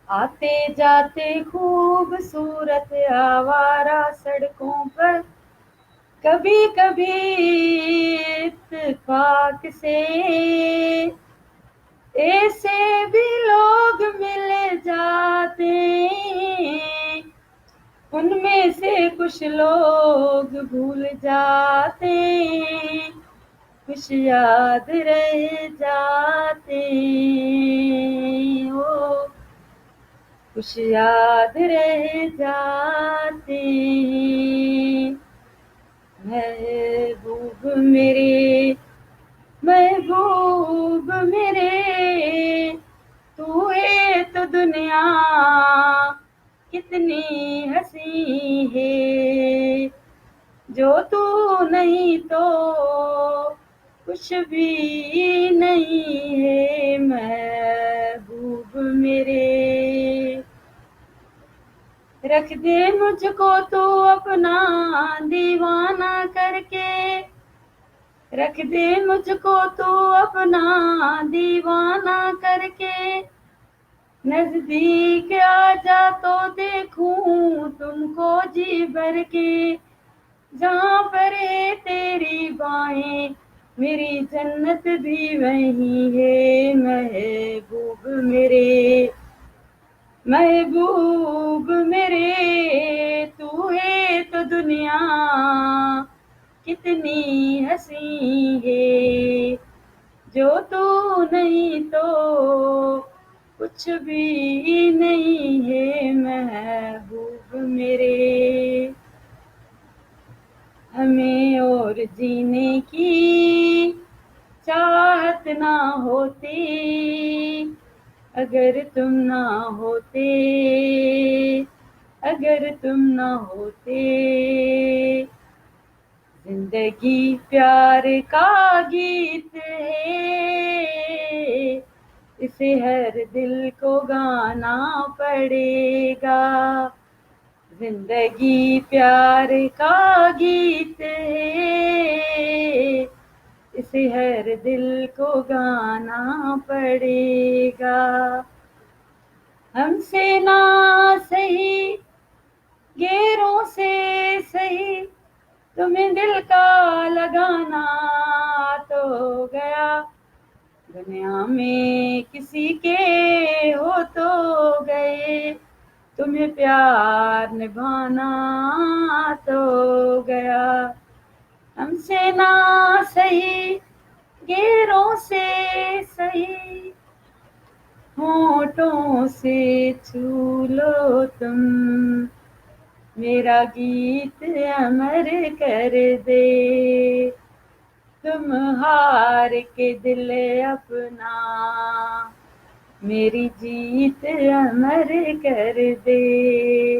आते जाते खूबसूरत आवारा सड़कों पर कभी कभी इत्तेफाक से ऐसे भी लोग मिल जाते, उनमें से कुछ लोग भूल जाते, कुछ याद रह जाते हो, कुछ याद रह जाते। महबूब मेरे, महबूब मेरे, तू है तो दुनिया कितनी हसी है, जो तू नहीं तो कुछ भी नहीं है। महबूब मेरे, रख दे मुझको तू अपना दीवाना करके, रख दे मुझको तू अपना दीवाना करके, नजदीक आ जा तो देखूं तुमको जी भर के, जहाँ पर है तेरी बाहें मेरी जन्नत भी वही है। महबूब मेरे, महबूब मेरे, तू है तो दुनिया कितनी हसी है, जो तू नहीं तो कुछ भी नहीं है। महबूब मेरे, हमें और जीने की चाहत ना होती अगर तुम ना होते, अगर तुम ना होते। जिंदगी प्यार का गीत है, इसे हर दिल को गाना पड़ेगा। जिंदगी प्यार का गीत है, इसे हर दिल को गाना पड़ेगा। हमसे ना सही गैरों से सही, तुम्हें दिल का लगाना तो गया, दुनिया में किसी के हो तो गए, तुम्हें प्यार निभाना तो गया। हमसे ना सही गैरों से सही, होठों से छू लो तुम, मेरा गीत अमर कर दे। तुम हार के दिल अपना मेरी जीत अमर कर दे।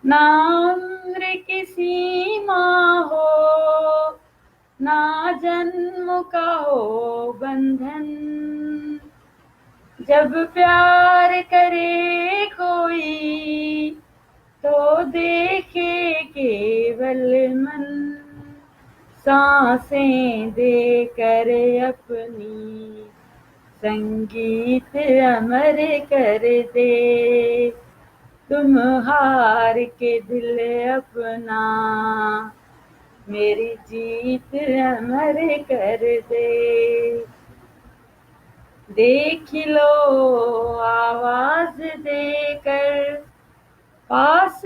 ना उम्र की सीमा हो, ना जन्म का हो बंधन, जब प्यार करे कोई तो देखे केवल मन, सांसें देकर अपनी संगीत अमर कर दे। तुम हार के दिल अपना मेरी जीत अमर कर दे। देख लो आवाज देकर पास